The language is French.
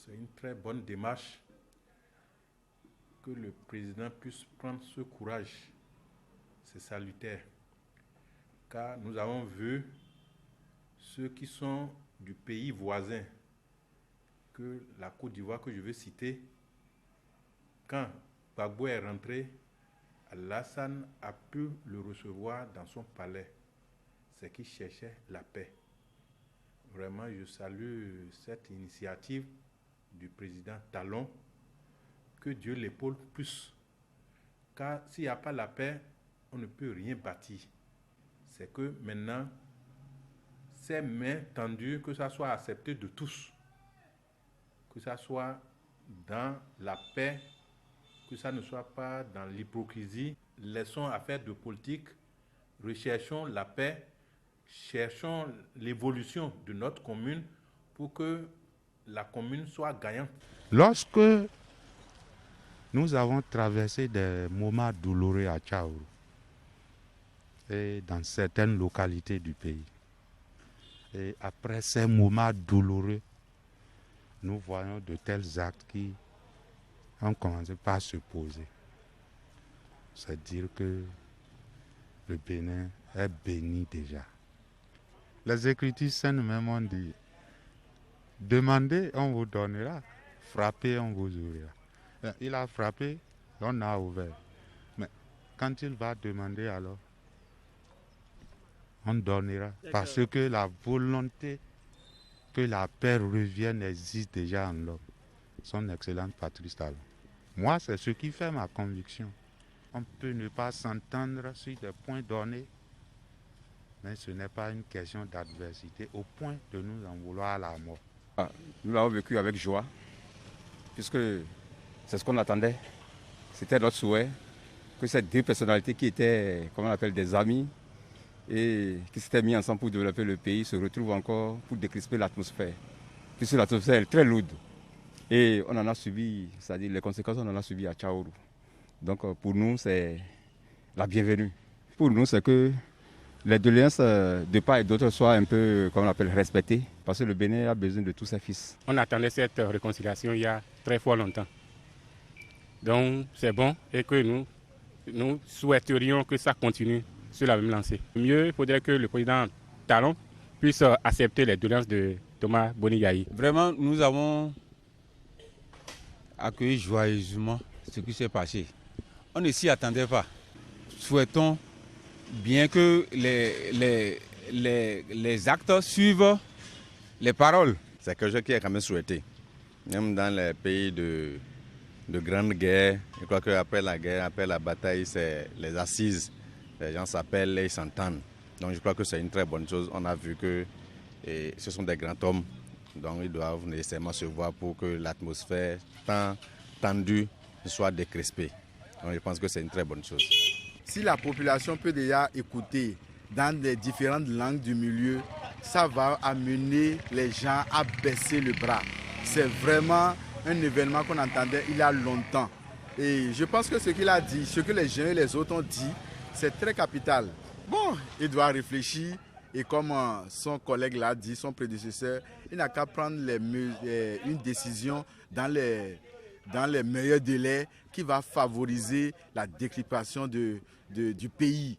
C'est une très bonne démarche que le président puisse prendre ce courage. C'est salutaire. Car nous avons vu ceux qui sont du pays voisin, que la Côte d'Ivoire que je veux citer, quand Gbagbo est rentré, Alassane a pu le recevoir dans son palais. C'est qu'il cherchait la paix. Vraiment, je salue cette initiative du président Talon. Que Dieu l'épaule plus. Car s'il n'y a pas la paix, on ne peut rien bâtir. C'est que maintenant, ces mains tendues, que ça soit accepté de tous, que ça soit dans la paix, que ça ne soit pas dans l'hypocrisie. Laissons à faire de politique, recherchons la paix, cherchons l'évolution de notre commune pour que la commune soit gagnante. Lorsque nous avons traversé des moments douloureux à Tchaourou et dans certaines localités du pays, et après ces moments douloureux, nous voyons de tels actes qui ont commencé par se poser. C'est dire que le Bénin est béni déjà. Les Écritures saintes même ont dit, demandez, on vous donnera, frappez, on vous ouvrira. Il a frappé, on a ouvert. Mais quand il va demander alors, on donnera. Parce que la volonté que la paix revienne existe déjà en l'homme. Son excellente Patrice Talon. Moi, c'est ce qui fait ma conviction. On peut ne pas s'entendre sur des points donnés, mais ce n'est pas une question d'adversité au point de nous en vouloir à la mort. Nous l'avons vécu avec joie, puisque c'est ce qu'on attendait. C'était notre souhait que ces deux personnalités qui étaient, comment on appelle, des amis et qui s'étaient mis ensemble pour développer le pays se retrouvent encore pour décrisper l'atmosphère. Puisque l'atmosphère est très lourde. Et on en a subi, c'est-à-dire les conséquences, on en a subi à Tchaourou. Donc pour nous, c'est la bienvenue. Pour nous, c'est que les doléances de part et d'autre soient un peu, comme on appelle, respectées, parce que le Bénin a besoin de tous ses fils. On attendait cette réconciliation il y a très fort longtemps. Donc c'est bon et que nous souhaiterions que ça continue sur la même lancée. Mieux, il faudrait que le président Talon puisse accepter les doléances de Thomas Boni-Yayi. Vraiment, nous avons accueilli joyeusement ce qui s'est passé. On ne s'y attendait pas. Souhaitons bien que les actes suivent les paroles. C'est quelque chose qui est quand même souhaité. Même dans les pays de grande guerre, je crois qu'après la guerre, après la bataille, c'est les assises. Les gens s'appellent et ils s'entendent. Donc je crois que c'est une très bonne chose. On a vu que ce sont des grands hommes. Donc ils doivent nécessairement se voir pour que l'atmosphère tant tendue soit décrispée. Donc je pense que c'est une très bonne chose. Si la population peut déjà écouter dans les différentes langues du milieu, ça va amener les gens à baisser le bras. C'est vraiment un événement qu'on entendait il y a longtemps. Et je pense que ce qu'il a dit, ce que les gens et les autres ont dit, c'est très capital. Bon, il doit réfléchir et comme son collègue l'a dit, son prédécesseur, il n'a qu'à prendre une décision dans les meilleurs délais qui va favoriser la décryptation du pays.